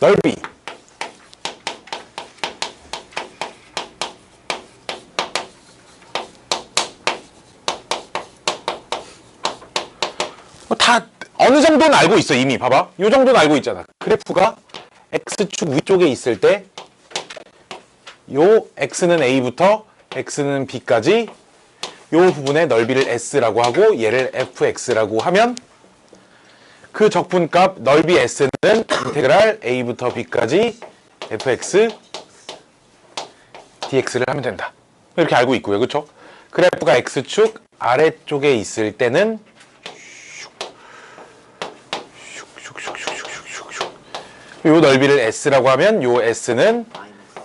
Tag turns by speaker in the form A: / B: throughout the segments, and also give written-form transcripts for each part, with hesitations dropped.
A: 넓이 다 어느 정도는 알고 있어. 이미 봐봐, 요 정도는 알고 있잖아. 그래프가 x축 위쪽에 있을 때 요 x는 a부터 x는 b까지 요 부분의 넓이를 s라고 하고 얘를 fx라고 하면 그 적분값 넓이 s는 인테그랄 a부터 b까지 fx dx를 하면 된다. 이렇게 알고 있고요. 그쵸? 그래프가 x축 아래쪽에 있을 때는 요 넓이를 s라고 하면 요 s는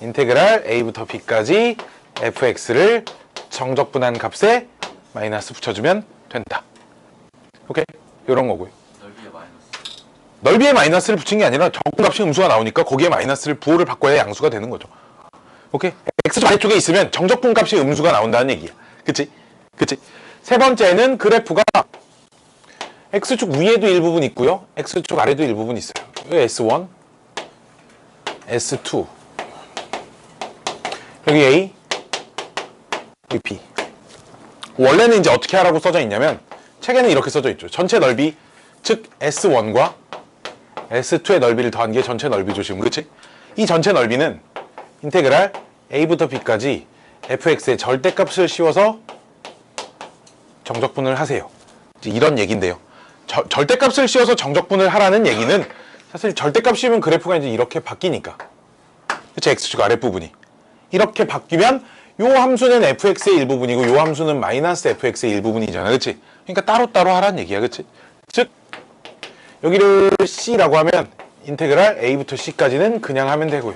A: 인테그랄 a부터 b까지 fx를 정적분한 값에 마이너스 붙여주면 된다. 오케이? 요런 거고요. 넓이에 마이너스를 붙인 게 아니라 적분값이 음수가 나오니까 거기에 마이너스를 부호를 바꿔야 양수가 되는 거죠. 오케이? x축 아래쪽에 있으면 정적분값이 음수가 나온다는 얘기야. 그치? 그치? 세 번째는 그래프가 x축 위에도 일부분 있고요. x축 아래도 일부분 있어요. s1, s2 여기 A, 여기 B. 원래는 이제 어떻게 하라고 써져 있냐면 책에는 이렇게 써져 있죠. 전체 넓이, 즉 S1과 S2의 넓이를 더한 게 전체 넓이 조심. 그치? 이 전체 넓이는 인테그랄 A부터 B까지 fx의 절대값을 씌워서 정적분을 하세요. 이제 이런 얘기인데요. 절대값을 씌워서 정적분을 하라는 얘기는 사실 절대값 씌우면 그래프가 이제 이렇게 바뀌니까. 그치? X축 아랫부분이. 이렇게 바뀌면 요 함수는 fx의 일부분이고 요 함수는 마이너스 fx의 일부분이잖아. 그치? 그러니까 따로따로 하라는 얘기야. 그치? 즉 여기를 c라고 하면 인테그랄 a부터 c까지는 그냥 하면 되고요.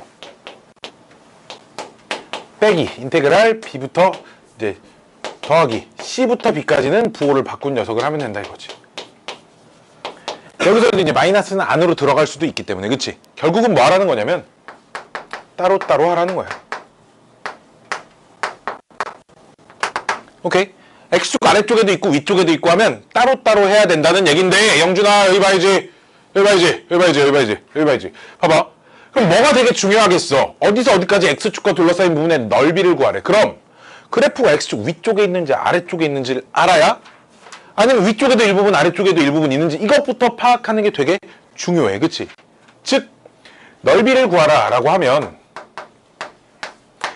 A: 빼기 인테그랄 b부터 이제 더하기 c부터 b까지는 부호를 바꾼 녀석을 하면 된다 이거지. 여기서도 이제 마이너스는 안으로 들어갈 수도 있기 때문에. 그치? 결국은 뭐 하라는 거냐면 따로따로 하라는 거야. 오케이? x축 아래쪽에도 있고 위쪽에도 있고 하면 따로따로 해야 된다는 얘긴데, 영준아 여기 봐야지, 여기 봐야지, 여기 봐야지, 여기 봐야지, 여기 봐야지. 봐봐. 그럼 뭐가 되게 중요하겠어? 어디서 어디까지 x축과 둘러싸인 부분의 넓이를 구하래. 그럼 그래프가 x축 위쪽에 있는지 아래쪽에 있는지를 알아야, 아니면 위쪽에도 일부분 아래쪽에도 일부분 있는지 이것부터 파악하는 게 되게 중요해. 그치? 즉 넓이를 구하라 라고 하면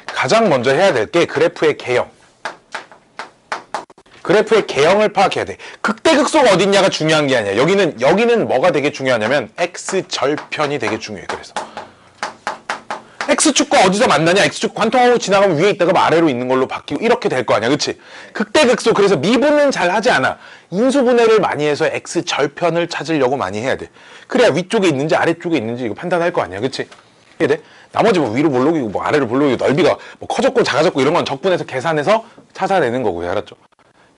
A: 가장 먼저 해야 될 게 그래프의 개형, 그래프의 개형을 파악해야 돼. 극대극소가 어딨냐가 중요한 게 아니야. 여기는 뭐가 되게 중요하냐면 x절편이 되게 중요해. 그래서 x축과 어디서 만나냐, x축 관통하고 지나가면 위에 있다가 아래로 있는 걸로 바뀌고 이렇게 될 거 아니야. 그치? 극대극소. 그래서 미분은 잘 하지 않아. 인수분해를 많이 해서 x절편을 찾으려고 많이 해야 돼. 그래야 위쪽에 있는지 아래쪽에 있는지 이거 판단할 거 아니야. 그치? 이해돼? 나머지 뭐 위로 볼록이고 뭐 아래로 볼록이고 넓이가 뭐 커졌고 작아졌고 이런 건 적분해서 계산해서 찾아내는 거고요. 알았죠?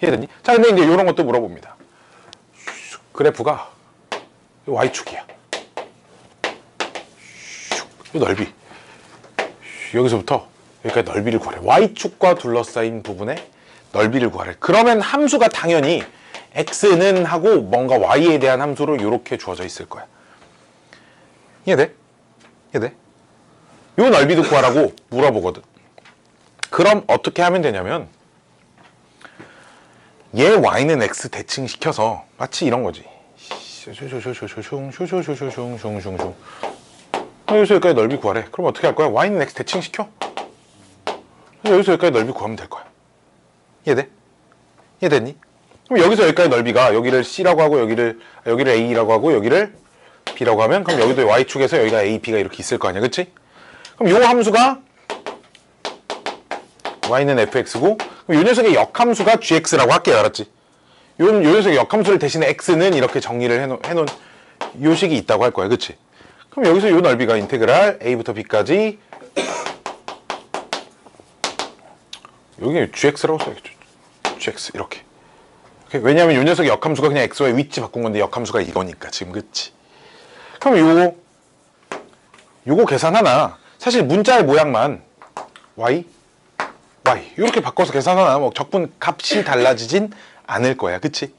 A: 이해됐니? 자, 근데 이제 이런 것도 물어봅니다. 그래프가 y축이야. 이 넓이. 여기서부터 여기까지 넓이를 구하래. y축과 둘러싸인 부분의 넓이를 구하래. 그러면 함수가 당연히 x는 하고 뭔가 y에 대한 함수로 이렇게 주어져 있을 거야. 이해돼? 이해돼? 요 넓이도 구하라고 물어보거든. 그럼 어떻게 하면 되냐면 얘 y는 x 대칭시켜서 마치 이런 거지. 여기서 여기까지 넓이 구하래. 그럼 어떻게 할 거야? y는 x 대칭시켜. 여기서 여기까지 넓이 구하면 될 거야. 이해돼? 이해됐니? 그럼 여기서 여기까지 넓이가 여기를 c라고 하고 여기를 a라고 하고 여기를 b라고 하면 그럼 여기도 y축에서 여기가 a, b가 이렇게 있을 거 아니야. 그치? 그럼 요 함수가 y는 fx고 그럼 요 녀석의 역함수가 gx라고 할게요. 알았지? 요 녀석의 역함수를 대신에 x는 이렇게 정리를 해놓은 요 식이 있다고 할 거야. 그치? 그럼 여기서 요 넓이가 인테그랄 a부터 b까지 여기 gx라고 써야겠죠. gx 이렇게. 왜냐하면 요 녀석의 역함수가 그냥 x와의 위치 바꾼 건데 역함수가 이거니까 지금. 그치? 그럼 요거 계산하나 사실 문자의 모양만 y 이렇게 바꿔서 계산하나 뭐 적분 값이 달라지진 않을 거야. 그치?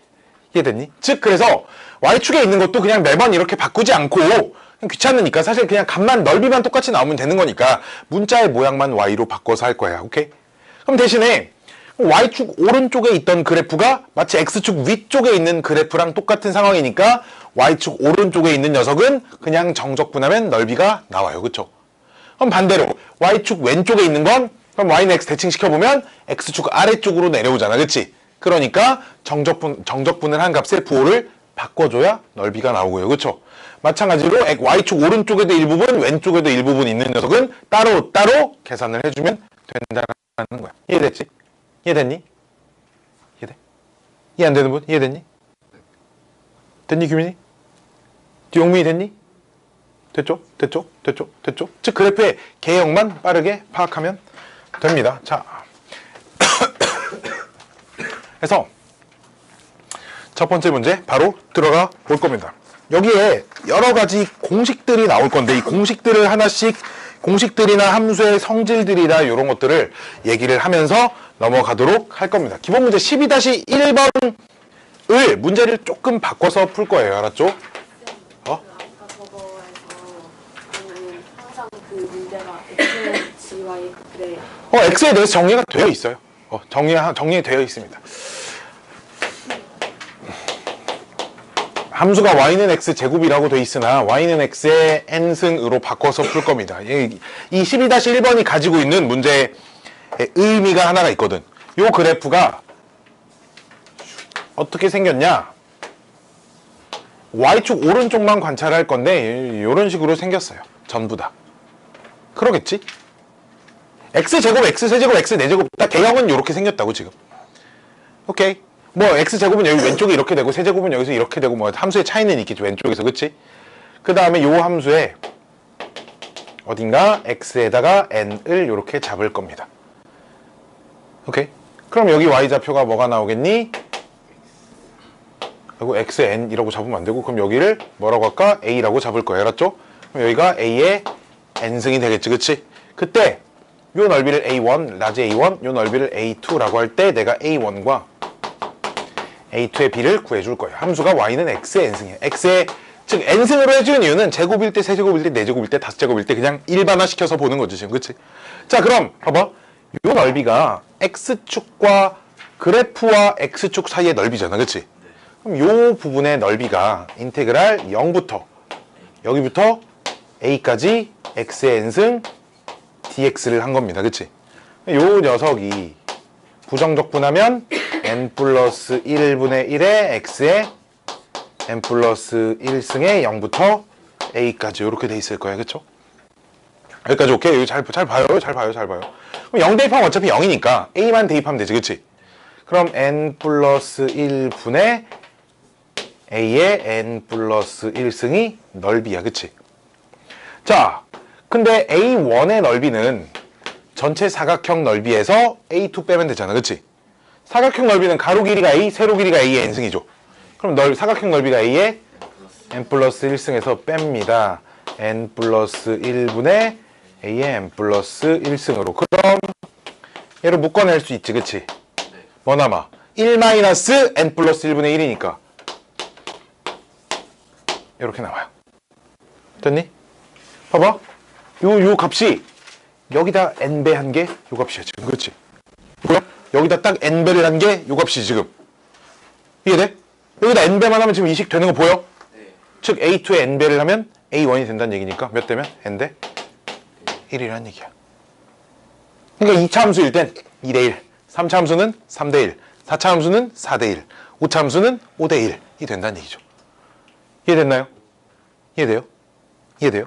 A: 이해됐니? 즉 그래서 y축에 있는 것도 그냥 매번 이렇게 바꾸지 않고 그냥 귀찮으니까 사실 그냥 값만 넓이만 똑같이 나오면 되는 거니까 문자의 모양만 y로 바꿔서 할 거야. 오케이? 그럼 대신에 y축 오른쪽에 있던 그래프가 마치 x축 위쪽에 있는 그래프랑 똑같은 상황이니까 y축 오른쪽에 있는 녀석은 그냥 정적분하면 넓이가 나와요. 그쵸? 그럼 반대로 y축 왼쪽에 있는 건 그럼 y는 x 대칭시켜보면 x축 아래쪽으로 내려오잖아. 그치? 그러니까 정적분을 한 값의 부호를 바꿔줘야 넓이가 나오고요. 그쵸? 마찬가지로 y축 오른쪽에도 일부분 왼쪽에도 일부분 있는 녀석은 따로 계산을 해주면 된다는 거야. 이해됐지? 이해됐니? 이해돼? 이해 안 되는 분? 이해됐니? 됐니 규민이? 용민이 됐니? 됐죠? 됐죠? 됐죠? 됐죠? 즉 그래프의 개형만 빠르게 파악하면 됩니다. 자, 그래서 첫 번째 문제 바로 들어가 볼 겁니다. 여기에 여러 가지 공식들이 나올 건데 이 공식들을 하나씩 공식들이나 함수의 성질들이나 이런 것들을 얘기를 하면서 넘어가도록 할 겁니다. 기본 문제 12-1번을 문제를 조금 바꿔서 풀 거예요. 알았죠?
B: 아까 저거에서 항상 그 문제가 x, g, y 그래.
A: x에 대해서 정리가 되어 있어요. 정리되어 있습니다. 함수가 y는 x 제곱이라고 돼 있으나 y는 x의 n승으로 바꿔서 풀 겁니다. 이 12-1번이 가지고 있는 문제의 의미가 하나가 있거든. 요 그래프가 어떻게 생겼냐? y축 오른쪽만 관찰할 건데 이런 식으로 생겼어요. 전부 다. 그러겠지? x제곱, x세제곱, x네제곱 다 개형은 이렇게 생겼다고 지금. 오케이. 뭐 x제곱은 여기 왼쪽에 이렇게 되고 세제곱은 여기서 이렇게 되고 뭐 함수의 차이는 있겠죠. 왼쪽에서. 그치? 그 다음에 요 함수에 어딘가 x에다가 n을 이렇게 잡을 겁니다. 오케이? 그럼 여기 y좌표가 뭐가 나오겠니? 그리고 xn이라고 잡으면 안 되고 그럼 여기를 뭐라고 할까? a라고 잡을 거예요. 알았죠? 그럼 여기가 a의 n승이 되겠지. 그치? 그때 요 넓이를 a1, 라지 a1, 요 넓이를 a2라고 할 때 내가 a1과 a2의 비를 구해줄 거예요. 함수가 y는 x의 n승이에요. x의 즉 n승으로 해주는 이유는 제곱일 때, 세제곱일 때, 네제곱일 때, 다섯제곱일 때 그냥 일반화시켜서 보는 거지 지금. 그치? 자 그럼 봐봐. 요 넓이가 x축과 그래프와 x축 사이의 넓이잖아. 그치? 그럼 요 부분의 넓이가 인테그랄 0부터 여기부터 a까지 x의 n승 dx를 한 겁니다. 그치? 요 녀석이 부정적분하면 n 플러스 1분의 1의 x의 n 플러스 1승의 0부터 a까지 이렇게 돼 있을 거예요. 그쵸? 여기까지 오케이? 여기 잘 봐요. 그럼 0 대입하면 어차피 0이니까 a만 대입하면 되지. 그치? 그럼 n 플러스 1분의 a의 n 플러스 1승이 넓이야. 그치? 자, 근데 a1의 넓이는 전체 사각형 넓이에서 a2 빼면 되잖아. 그치? 사각형 넓이는 가로 길이가 a, 세로 길이가 a의 n승이죠. 그럼 사각형 넓이가 a의 n 플러스 1승에서 빼입니다. n 플러스 1분의 a의 n 플러스 1승으로. 그럼 얘를 묶어낼 수 있지. 그치? 뭐 남아? 1 마이너스 n 플러스 1분의 1이니까 이렇게 나와요. 됐니? 봐봐. 요 값이 여기다 n배 한 게 요 값이야 지금. 그렇지? 뭐야? 여기다 딱 n배를 한 게 요 값이 지금. 이해돼? 여기다 n배만 하면 지금 이식 되는 거 보여?
C: 네.
A: 즉 a2에 n배를 하면 a1이 된다는 얘기니까 몇 대면? n대 1이라는 얘기야. 그러니까 2차 함수일 땐 2대1, 3차 함수는 3대1, 4차 함수는 4대1, 5차 함수는 5대1이 된다는 얘기죠. 이해됐나요? 이해돼요? 이해돼요?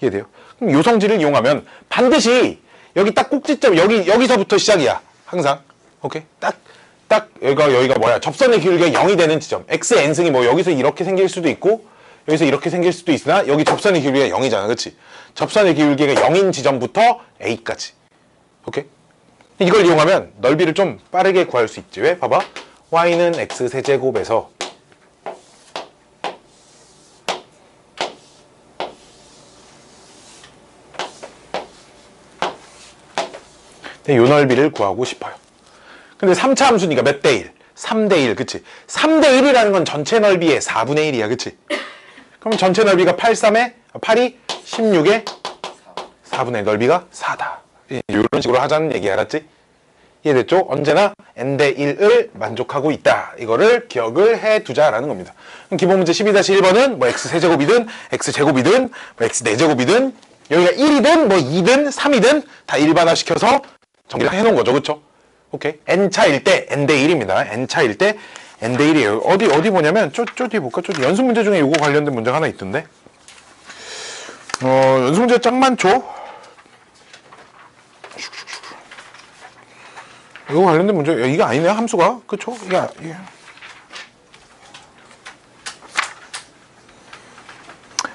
A: 이해돼요? 그럼 요 성질을 이용하면 반드시 여기 딱 꼭지점 여기서부터 시작이야. 항상. 오케이? 딱 여기가 뭐야? 접선의 기울기가 0이 되는 지점. x의 n승이 뭐 여기서 이렇게 생길 수도 있고 여기서 이렇게 생길 수도 있으나 여기 접선의 기울기가 0이잖아. 그치? 접선의 기울기가 0인 지점부터 a까지. 오케이? 이걸 이용하면 넓이를 좀 빠르게 구할 수 있지. 왜? 봐봐. y는 x 세제곱에서 요 넓이를 구하고 싶어요. 근데 3차 함수니까 몇 대 1? 3대 1, 그치? 3대 1이라는 건 전체 넓이의 4분의 1이야, 그치? 그럼 전체 넓이가 8이 16의 4분의 1, 넓이가 4다. 이런 식으로 하자는 얘기 알았지? 이해됐죠? 언제나 n대 1을 만족하고 있다. 이거를 기억을 해두자라는 겁니다. 그럼 기본 문제 12-1번은 뭐 x세제곱이든 x제곱이든 뭐 x4제곱이든 여기가 1이든 뭐 2든 3이든 다 일반화시켜서 정리를 해놓은 거죠. 그쵸? 오케이. n차일 때 n대 1입니다. n차일 때 n대 1이에요. 어디 보냐면 저 뒤에 볼까? 저 연습 문제 중에 이거 관련된 문제가 하나 있던데. 연습 문제 짱 많죠? 이거 관련된 문제, 이게 아니네요, 함수가. 그쵸? 이게.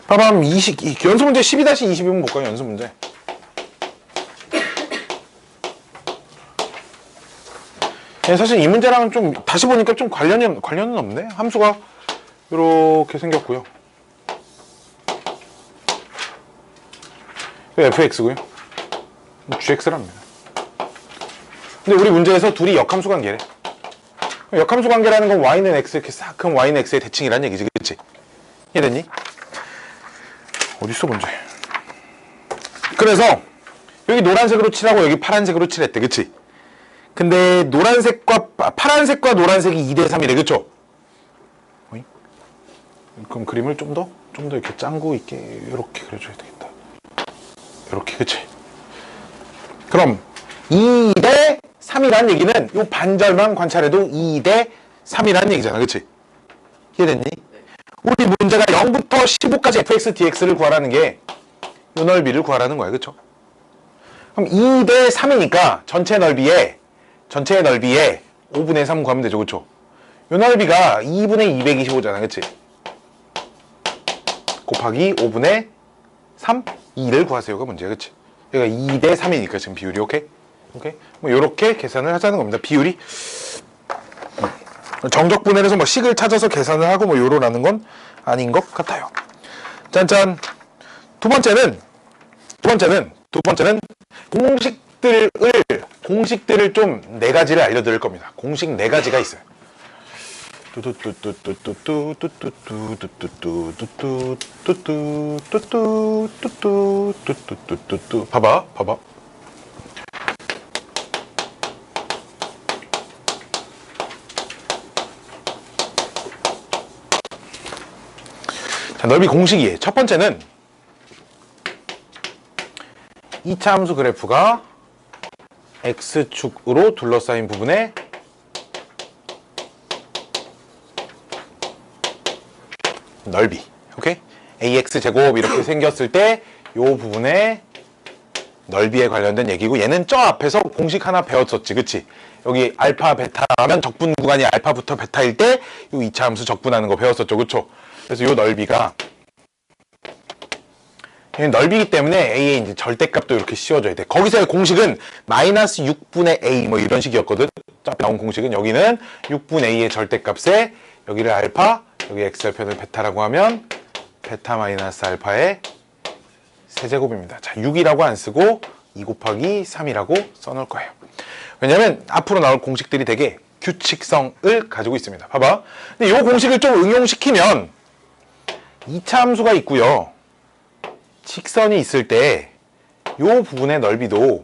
A: 봐봐, 연습 문제 12-20이면 볼까요, 연습 문제. 사실 이 문제랑은 좀, 다시 보니까 좀 관련은 없네. 함수가 이렇게 생겼고요. fx고요. gx랍니다. 근데 우리 문제에서 둘이 역함수 관계래. 역함수 관계라는 건 y는 x 이렇게 싹 크면 y는 x의 대칭이란 얘기지, 그치? 이해됐니? 어딨어 문제? 그래서 여기 노란색으로 칠하고 여기 파란색으로 칠했대, 그치? 근데 파란색과 노란색이 2대 3이래, 그쵸? 어이? 그럼 그림을 좀 더 이렇게 짱구 있게 이렇게 그려줘야 되겠다. 이렇게, 그치? 그럼 2대 3이라는 얘기는 요 반절만 관찰해도 2대 3이라는 얘기잖아, 그치? 이해됐니? 우리 문제가 0부터 15까지 fx dx를 구하라는 게 요 넓이를 구하라는 거야, 그쵸? 그럼 2대 3이니까 전체 넓이에 5분의 3 구하면 되죠, 그쵸? 요 넓이가 2분의 225잖아, 그치? 곱하기 5분의 3, 2를 구하세요가 문제야, 그치? 여기가 2대 3이니까 지금 비율이, 오케이? 뭐 요렇게 계산을 하자는 겁니다. 비율이 정적분해해서 뭐 식을 찾아서 계산을 하고 뭐 요러라는 건 아닌 것 같아요. 짠짠. 두 번째는 공식들을 좀 4가지를 알려드릴 겁니다. 공식 4가지가 있어요. 봐봐. 자, 넓이 공식이에요. 첫 번째는 2차 함수 그래프가 x축으로 둘러싸인 부분의 넓이. 오케이? ax 제곱 이렇게 생겼을 때 이 부분의 넓이에 관련된 얘기고, 얘는 저 앞에서 공식 하나 배웠었지, 그치? 여기 알파 베타 하면 적분 구간이 알파부터 베타일 때 이 2차 함수 적분하는 거 배웠었죠, 그쵸? 그래서 이 넓이가 넓이기 때문에 a의 이제 절대값도 이렇게 씌워줘야 돼. 거기서의 공식은 마이너스 6분의 a 뭐 이런 식이었거든. 나온 공식은 여기는 6분의 a의 절대값에 여기를 알파, 여기 x절편을 베타라고 하면 베타 마이너스 알파의 세제곱입니다. 자, 6이라고 안 쓰고 2 곱하기 3이라고 써놓을 거예요. 왜냐면 앞으로 나올 공식들이 되게 규칙성을 가지고 있습니다. 봐봐. 근데 이 공식을 좀 응용시키면 2차 함수가 있고요. 직선이 있을 때 이 부분의 넓이도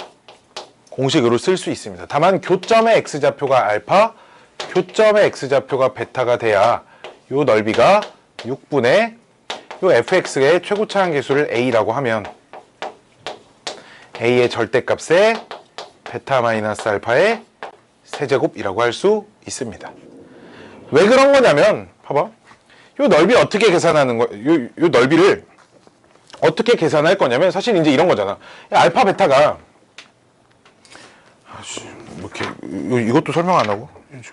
A: 공식으로 쓸 수 있습니다. 다만 교점의 x좌표가 알파, 교점의 x좌표가 베타가 돼야 이 넓이가 6분의 이 fx의 최고차항 계수를 a라고 하면 a의 절대값에 베타 마이너스 알파의 세제곱이라고 할 수 있습니다. 왜 그런 거냐면 봐봐. 이 넓이 어떻게 계산하는 거? 이 넓이를 어떻게 계산할 거냐면 사실 이제 이런 거잖아. 알파 베타가 뭐 이렇게 이것도 설명 안 하고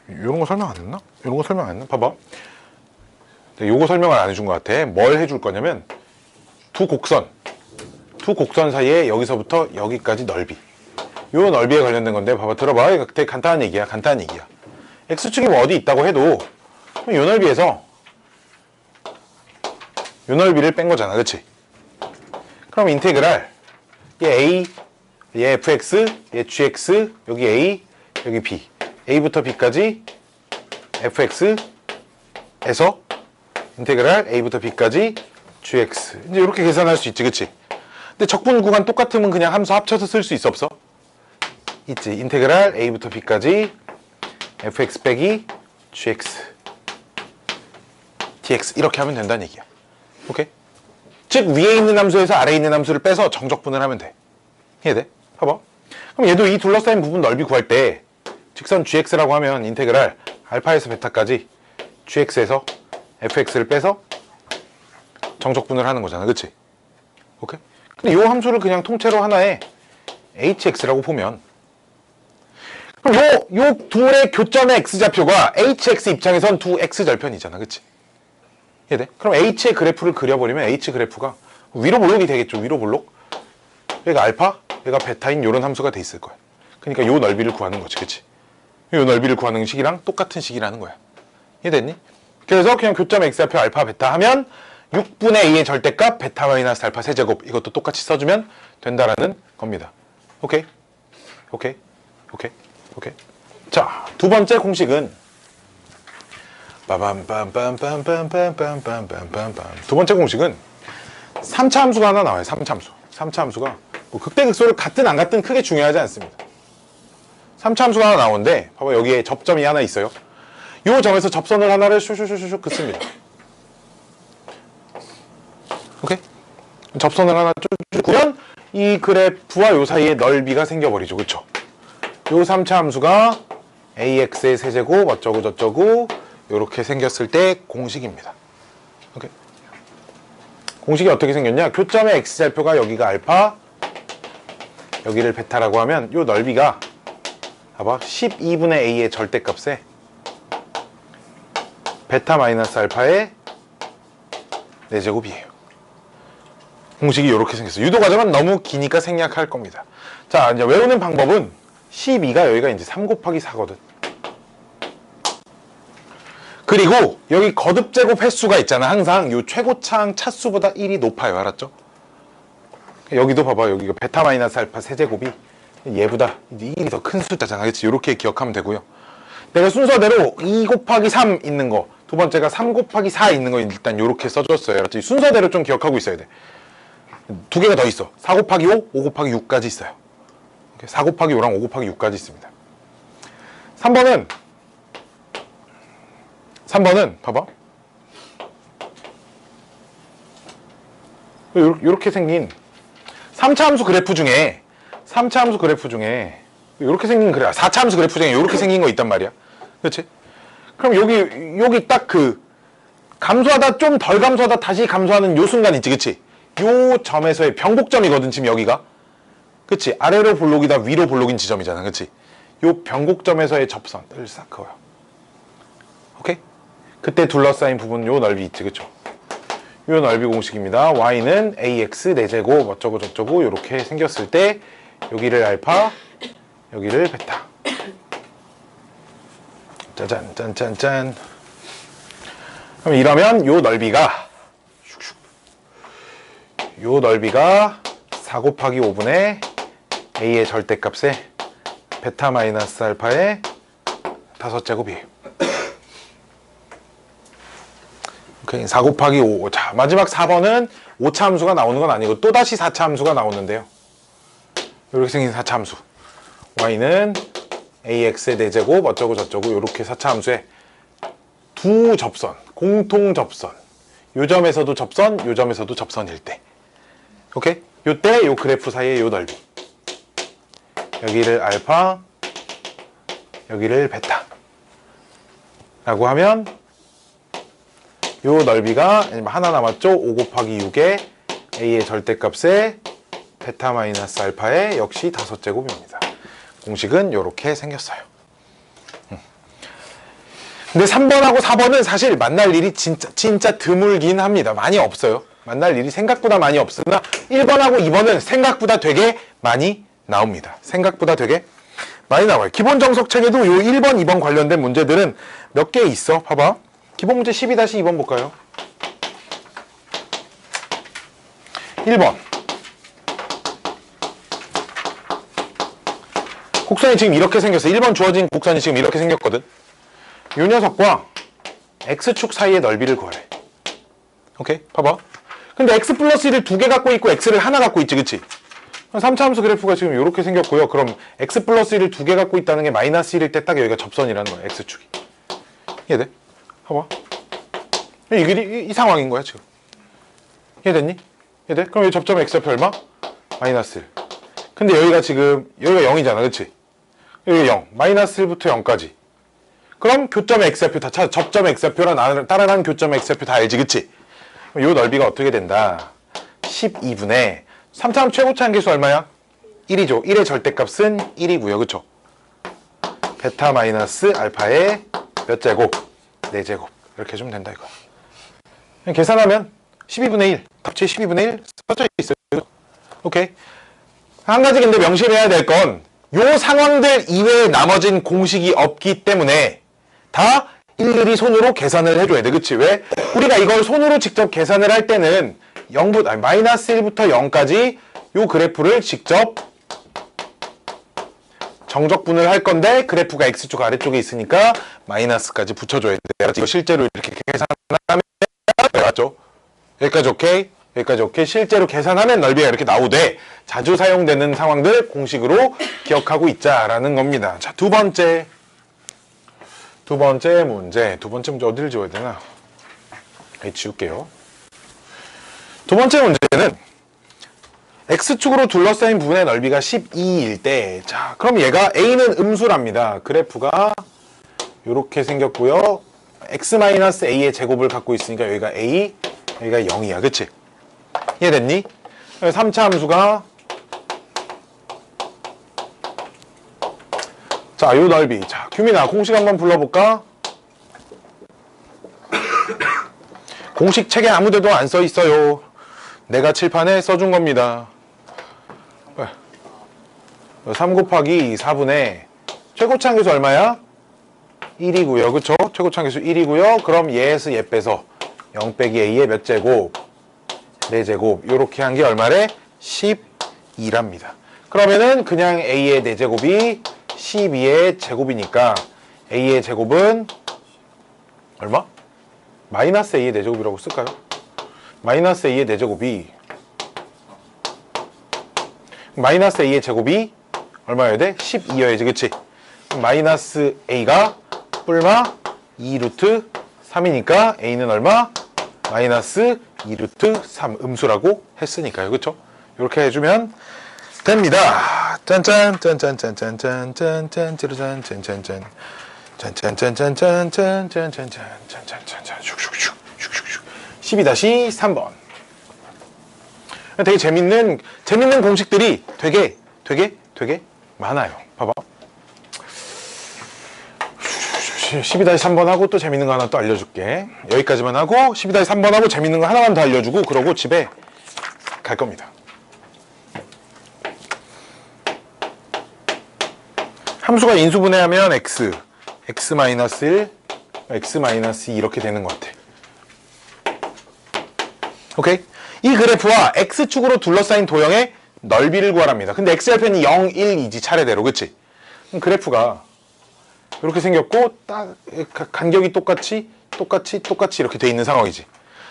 A: 이런 거 설명 안 했나? 이런 거 설명 안 했나? 봐봐. 요거 설명을 안 해준 것 같아. 뭘 해줄 거냐면 두 곡선 사이에 여기서부터 여기까지 넓이. 요 넓이에 관련된 건데 봐봐, 들어봐. 이거 되게 간단한 얘기야. x축이 뭐 어디 있다고 해도 요 넓이에서 요 넓이를 뺀 거잖아, 그치? 그럼 인테그랄 얘 a, 얘 fx, 얘 gx, 여기 a, 여기 b, a부터 b까지 fx에서 인테그랄 a부터 b까지 gx. 이제 이렇게 계산할 수 있지, 그치? 근데 적분 구간 똑같으면 그냥 함수 합쳐서 쓸 수 있어, 없어? 있지. 인테그랄 a부터 b까지 fx 빼기 gx dx 이렇게 하면 된다는 얘기야. 오케이? 즉 위에 있는 함수에서 아래에 있는 함수를 빼서 정적분을 하면 돼. 이해돼? 봐봐. 그럼 얘도 이 둘러싸인 부분 넓이 구할 때 직선 gx라고 하면 인테그랄 알파에서 베타까지 gx에서 fx를 빼서 정적분을 하는 거잖아, 그치? 오케이? 근데 이 함수를 그냥 통째로 하나에 hx라고 보면, 그럼 요 둘의 교점의 x좌표가 hx 입장에선 두 x절편이잖아, 그치? 이해돼? 그럼 h의 그래프를 그려버리면 h 그래프가 위로 볼록이 되겠죠, 위로 볼록? 얘가 알파, 얘가 베타인 요런 함수가 돼 있을 거야. 그러니까 요 넓이를 구하는 거지, 그치? 요 넓이를 구하는 식이랑 똑같은 식이라는 거야. 이해됐니? 그래서 그냥 교점 x좌표 알파 베타 하면 6분의 a의 절대값 베타 마이너스 알파 세제곱, 이것도 똑같이 써주면 된다라는 겁니다. 오케이? 오케이? 오케이? 오케이? 자, 두 번째 공식은 빠밤빰빰빰빰빰빰빰빰빰빰. 두 번째 공식은 3차 함수가 하나 나와요. 3차 함수. 3차 함수가 뭐 극대극소를 같든 안 같든 크게 중요하지 않습니다. 3차 함수가 하나 나오는데 봐봐, 여기에 접점이 하나 있어요. 요 점에서 접선을 하나를 슈슈슈슈 긋습니다. 오케이? 접선을 하나 쭉 구면 이 그래프와 요 사이에 넓이가 생겨버리죠. 그쵸? 요 3차 함수가 ax의 세제곱 어쩌고 저쩌고 요렇게 생겼을 때 공식입니다. 오케이? 공식이 어떻게 생겼냐? 교점의 x절표가 여기가 알파, 여기를 베타라고 하면 요 넓이가 봐봐, 12분의 a의 절대값에 베타 마이너스 알파의 4제곱이에요. 공식이 이렇게 생겼어요. 유도 과정은 너무 기니까 생략할 겁니다. 자, 이제 외우는 방법은 12가 여기가 이제 3 곱하기 4거든. 그리고 여기 거듭제곱 횟수가 있잖아. 항상 요 최고차항 차수보다 1이 높아요. 알았죠? 여기도 봐봐. 여기가 베타 마이너스 알파 세제곱이 얘보다 이제 1이 더 큰 숫자잖아. 그치? 이렇게 기억하면 되고요. 내가 순서대로 2 곱하기 3 있는 거, 두 번째가 3 곱하기 4 있는 거 일단 이렇게 써줬어요. 알았지? 순서대로 좀 기억하고 있어야 돼. 두 개가 더 있어. 4 곱하기 5, 5 곱하기 6까지 있어요. 4 곱하기 5랑 5 곱하기 6까지 있습니다. 3번은 봐봐. 이렇게 생긴 3차 함수 그래프 중에 이렇게 생긴 그래. 4차 함수 그래프 중에 이렇게 생긴 거 있단 말이야. 그렇지? 그럼 여기 딱 그 감소하다 좀 덜 감소하다 다시 감소하는 요 순간 있지, 그치? 요 점에서의 변곡점이거든, 지금 여기가. 그치? 아래로 볼록이다 위로 볼록인 지점이잖아, 그치? 요 변곡점에서의 접선을 싹 그어요. 오케이? 그때 둘러싸인 부분 요 넓이 있지, 그쵸? 요 넓이 공식입니다. y는 ax 4제곱 어쩌고 저쩌고 요렇게 생겼을 때 여기를 알파, 여기를 베타. 짜잔, 짠짠짠. 그럼 이러면 요 넓이가 4 곱하기 5분의 a의 절대값에 베타 마이너스 알파의 5제곱이에요. 오케이, 4 곱하기 5. 자, 마지막 4번은 5차 함수가 나오는 건 아니고 또다시 4차 함수가 나오는데요. 이렇게 생긴 4차 함수. y는 ax의 4제곱 어쩌고 저쩌고 이렇게 4차 함수에 두 접선, 공통 접선. 요 점에서도 접선, 요 점에서도 접선일 때. 오케이? 요때 요 그래프 사이의 요 넓이. 여기를 알파, 여기를 베타. 라고 하면 요 넓이가 하나 남았죠? 5 곱하기 6에 a의 절대값에 베타 마이너스 알파의 역시 5제곱입니다. 공식은 요렇게 생겼어요. 근데 3번하고 4번은 사실 만날 일이 진짜 드물긴 합니다. 많이 없어요. 만날 일이 생각보다 많이 없으나 1번하고 2번은 생각보다 되게 많이 나옵니다. 생각보다 되게 많이 나와요. 기본 정석책에도 요 1번, 2번 관련된 문제들은 몇 개 있어. 봐봐. 기본 문제 12-2번 볼까요? 1번. 곡선이 지금 이렇게 생겼어. 1번 주어진 곡선이 지금 이렇게 생겼거든. 요 녀석과 x축 사이의 넓이를 구하래. 오케이? 봐봐. 근데 x 플러스 1을 두 개 갖고 있고 x를 하나 갖고 있지, 그치? 3차함수 그래프가 지금 이렇게 생겼고요. 그럼 x 플러스 1을 두 개 갖고 있다는 게 마이너스 1일 때 딱 여기가 접선이라는 거야, x축이. 이해돼? 봐봐. 이 상황인 거야, 지금. 이해됐니? 이해돼? 그럼 여기 접점 x좌표 얼마? 마이너스 1. 근데 여기가 지금, 여기가 0이잖아, 그치? 여기 0. 마이너스 1부터 0까지. 그럼 교점 x좌표 다 찾아. 접점 x좌표랑 따라가는 교점 x좌표 다 알지, 그치? 요 넓이가 어떻게 된다? 12분의 3차함 최고차 한계수 얼마야? 1이죠. 1의 절대값은 1이고요. 그쵸? 베타 마이너스 알파의 몇 제곱? 4제곱. 이렇게 해주면 된다 이거야. 그냥 계산하면 12분의 1. 답지에 12분의 1 써져 있어요. 오케이. 한 가지 근데 명심해야 될 건 요 상황들 이외에 나머진 공식이 없기 때문에 다 일일이 손으로 계산을 해줘야 돼. 그치? 왜? 우리가 이걸 손으로 직접 계산을 할 때는 마이너스 1부터 0까지 요 그래프를 직접 정적분을 할 건데 그래프가 x축 아래쪽에 있으니까 마이너스까지 붙여줘야 돼. 이거 실제로 이렇게 계산하면 맞죠? 여기까지 오케이? 여기까지 오케이? 실제로 계산하면 넓이가 이렇게 나오되 자주 사용되는 상황들 공식으로 기억하고 있자라는 겁니다. 자, 두 번째 문제. 두 번째 문제 어디를 지워야 되나? 여기 지울게요. 두 번째 문제는 x축으로 둘러싸인 부분의 넓이가 12일 때, 자, 그럼 얘가 a는 음수랍니다. 그래프가 이렇게 생겼고요. x-a의 제곱을 갖고 있으니까 여기가 a, 여기가 0이야. 그치? 이해됐니? 3차 함수가 자, 요 넓이. 자, 규민아, 공식 한번 불러볼까? 공식 책에 아무데도 안 써 있어요. 내가 칠판에 써준 겁니다. 3 곱하기 4분의 최고차 함수 얼마야? 1이고요. 그쵸? 최고차 함수 1이고요. 그럼 얘에서 얘 빼서 0 빼기 a의 몇 제곱? 4제곱. 요렇게 한 게 얼마래? 12랍니다. 그러면은 그냥 a의 4제곱이 12의 제곱이니까 a의 제곱은 얼마? 마이너스 a의 4제곱이라고 쓸까요? 마이너스 a의 4제곱이 마이너스 a의 제곱이 얼마여야 돼? 12여야지, 그치? 마이너스 a가 뿔마 2루트 3이니까 a는 얼마? 마이너스 2루트 3 음수라고 했으니까요. 그쵸? 이렇게 해주면 됩니다. 짠짠 짠짠짠짠짠짠짠 찌르짠 짠짠짠 짠짠짠짠짠짠짠짠짠짠짠 슉슉슉 슉슉슉 12-3번. 되게 재밌는 공식들이 되게 많아요. 봐봐. 12-3번 하고 또 재밌는 거 하나 또 알려줄게. 여기까지만 하고 12-3번 하고 재밌는 거 하나만 더 알려주고 그러고 집에 갈 겁니다. 함수가 인수분해하면 x-1, x-2 이렇게 되는 것 같아. 오케이? 이 그래프와 x축으로 둘러싸인 도형의 넓이를 구하랍니다. 근데 x좌표는 0, 1, 2지 차례대로. 그치? 그럼 그래프가 이렇게 생겼고 딱 간격이 똑같이 이렇게 돼 있는 상황이지.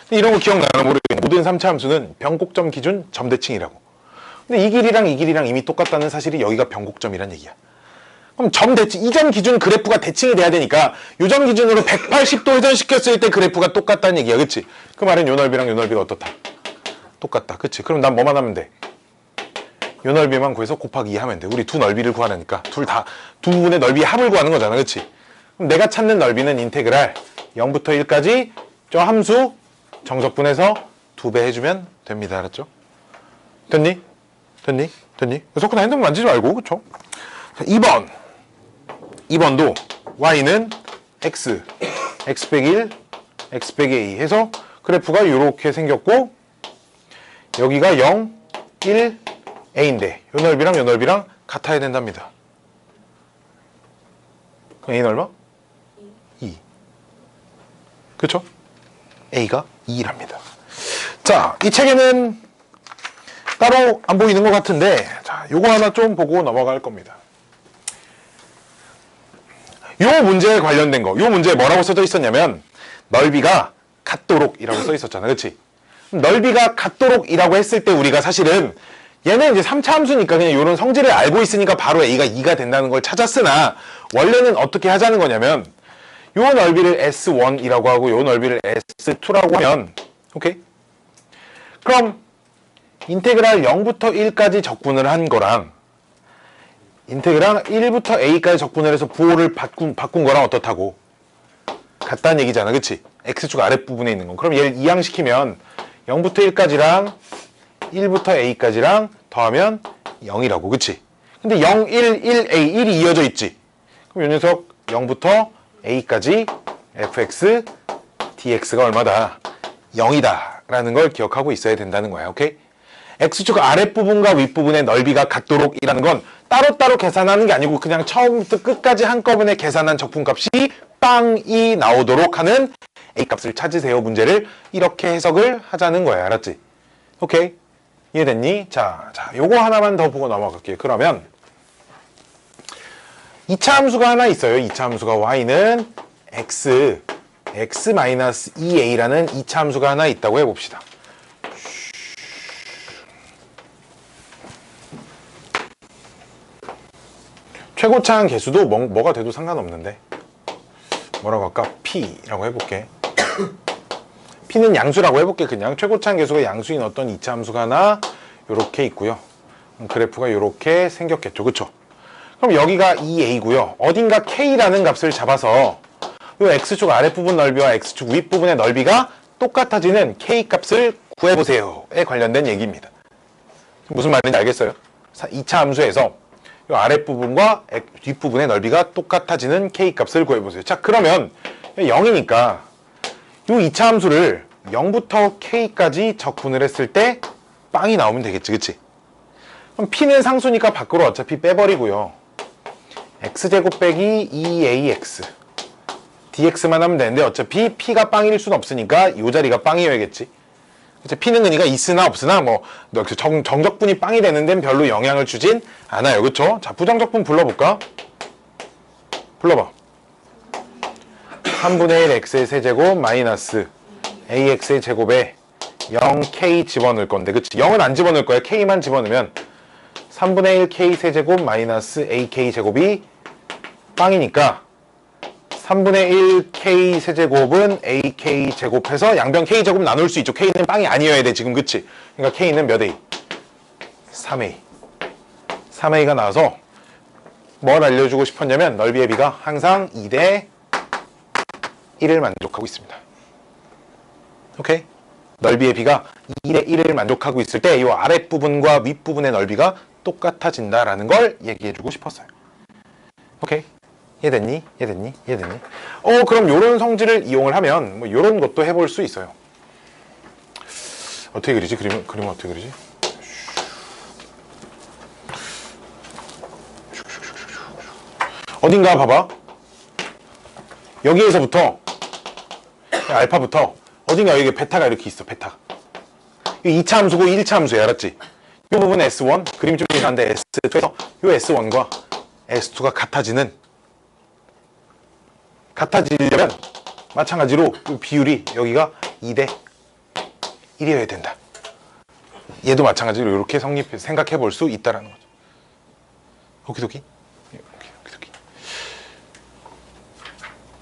A: 근데 이런 거 기억나나 모르겠네. 모든 3차 함수는 변곡점 기준 점대칭이라고. 근데 이 길이랑 이미 똑같다는 사실이 여기가 변곡점이란 얘기야. 그럼 이 점 기준 그래프가 대칭이 돼야 되니까 요 점 기준으로 180도 회전시켰을 때 그래프가 똑같다는 얘기야. 그치? 그 말은 요 넓이랑 요 넓이가 어떻다? 똑같다. 그치? 그럼 난 뭐만 하면 돼? 요 넓이만 구해서 곱하기 2 하면 돼. 우리 두 넓이를 구하려니까 두 부분의 넓이의 합을 구하는 거잖아. 그치? 그럼 내가 찾는 넓이는 인테그랄 0부터 1까지 저 함수 정적분해서 2배 해주면 됩니다. 알았죠? 됐니? 석훈아 핸드폰 만지지 말고. 그쵸? 자, 2번도 y는 x 빼기 1, x 빼기 a 해서 그래프가 이렇게 생겼고 여기가 0, 1, a인데 요 넓이랑 같아야 된답니다. 그럼 a는 얼마? 2. 그쵸? a가 2랍니다. 자, 이 책에는 따로 안 보이는 것 같은데 자, 요거 하나 좀 보고 넘어갈 겁니다. 요 문제에 관련된 거, 요 문제에 뭐라고 써져 있었냐면 넓이가 같도록이라고 써 있었잖아, 그렇지? 넓이가 같도록이라고 했을 때 우리가 사실은 얘는 이제 3차 함수니까 그냥 이런 성질을 알고 있으니까 바로 a가 2가 된다는 걸 찾았으나 원래는 어떻게 하자는 거냐면 요 넓이를 S1이라고 하고 요 넓이를 S2라고 하면 오케이? 그럼 인테그랄 0부터 1까지 적분을 한 거랑 인테그랄 1부터 a까지 적분을 해서 부호를 바꾼 거랑 어떻다고? 같다는 얘기잖아, 그치? x축 아랫부분에 있는 거. 그럼 얘를 이항시키면 0부터 1까지랑 1부터 a까지랑 더하면 0이라고, 그치? 근데 0, 1, 1a, 1이 이어져 있지? 그럼 요 녀석 0부터 a까지 fx dx가 얼마다? 0이다 라는 걸 기억하고 있어야 된다는 거야, 오케이? x축 아랫부분과 윗부분의 넓이가 같도록이라는 건 따로따로 계산하는 게 아니고 그냥 처음부터 끝까지 한꺼번에 계산한 적분값이 빵이 나오도록 하는 a값을 찾으세요 문제를 이렇게 해석을 하자는 거야, 알았지? 오케이? 이해됐니? 자, 요거 하나만 더 보고 넘어갈게요. 그러면 2차 함수가 하나 있어요. 2차 함수가 y는 x-2a라는 2차 함수가 하나 있다고 해봅시다. 최고차항 개수도 뭐가 돼도 상관없는데 뭐라고 할까? p라고 해볼게. p는 양수라고 해볼게. 그냥 최고차항 개수가 양수인 어떤 2차 함수가 하나 요렇게 있고요. 그래프가 요렇게 생겼겠죠, 그쵸? 그럼 여기가 2a고요. 어딘가 k라는 값을 잡아서 요 x축 아랫부분 넓이와 x축 윗부분의 넓이가 똑같아지는 k값을 구해보세요에 관련된 얘기입니다. 무슨 말인지 알겠어요? 2차 함수에서 요 아랫부분과 뒷부분의 넓이가 똑같아지는 k값을 구해보세요. 자, 그러면 0이니까 요 2차 함수를 0부터 k까지 적분을 했을 때 빵이 나오면 되겠지, 그치? 그럼 p는 상수니까 밖으로 어차피 빼버리고요. x제곱 빼기 2ax dx만 하면 되는데 어차피 p가 빵일 순 없으니까 이 자리가 빵이어야겠지. p는 그러니까 있으나 없으나 뭐 정적분이 빵이 되는 데는 별로 영향을 주진 않아요, 그쵸? 자, 부정적분 불러볼까? 불러봐. 3분의 1 x의 세제곱 마이너스 ax의 제곱에 0k 집어넣을 건데, 그치? 0은 안 집어넣을 거야. k만 집어넣으면 3분의 1 k 세제곱 마이너스 ak 제곱이 빵이니까 3분의 1 k 세제곱은 ak 제곱해서 양변 k 제곱 나눌 수 있죠. k는 빵이 아니어야 돼, 지금, 그치? 그러니까 k는 몇 a? 3a. 3a가 나와서 뭘 알려주고 싶었냐면 넓이의 비가 항상 2대 1을 만족하고 있습니다. 오케이? 넓이의 비가 2대 1을 만족하고 있을 때 이 아랫부분과 윗부분의 넓이가 똑같아진다라는 걸 얘기해주고 싶었어요. 오케이? 이해됐니? 이해됐니? 이해됐니? 그럼 요런 성질을 이용을 하면 뭐 요런 것도 해볼 수 있어요. 어떻게 그리지? 그림은 어떻게 그리지? 어딘가 봐봐. 여기에서부터 알파부터 어딘가 여기 베타가 이렇게 있어. 베타. 이 2차 함수고 1차 함수야, 알았지? 이 부분 S1, 그림 좀 이상한데 S2에서 이 S1과 S2가 같아지려면 마찬가지로 이 비율이 여기가 2대 1이어야 된다. 얘도 마찬가지로 이렇게 생각해 볼 수 있다라는 거죠. 오키도키? 오키도키.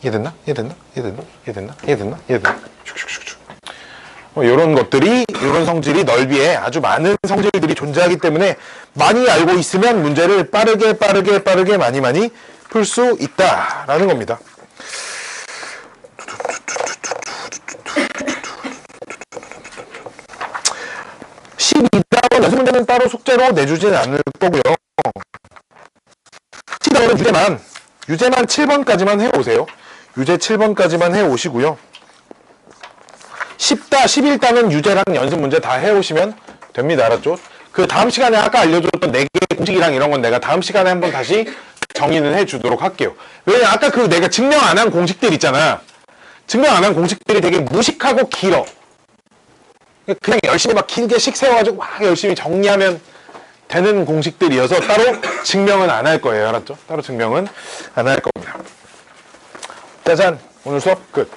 A: 이해됐나? 이해됐나? 이해됐나? 이해됐나? 이해됐나? 이해됐나? 슉슉슉슉. 이런 것들이, 이런 성질이 넓이에 아주 많은 성질들이 존재하기 때문에 많이 알고 있으면 문제를 빠르게 많이 풀 수 있다라는 겁니다. 12단원 연습 문제는 따로 숙제로 내주지는 않을 거고요. 12단원은 유제만 7번까지만 해오세요. 유제 7번까지만 해오시고요. 11단은 유제랑 연습 문제 다 해오시면 됩니다. 알았죠? 그 다음 시간에 아까 알려줬던 4개의 공식이랑 이런 건 내가 다음 시간에 한번 다시 정리는 해주도록 할게요. 왜냐면 아까 그 내가 증명 안 한 공식들 있잖아. 증명 안 한 공식들이 되게 무식하고 길어. 그냥 열심히 막 길게씩 세워가지고 막 열심히 정리하면 되는 공식들이어서 따로 증명은 안 할 거예요. 알았죠? 따로 증명은 안 할 겁니다. 짜잔! 오늘 수업 끝.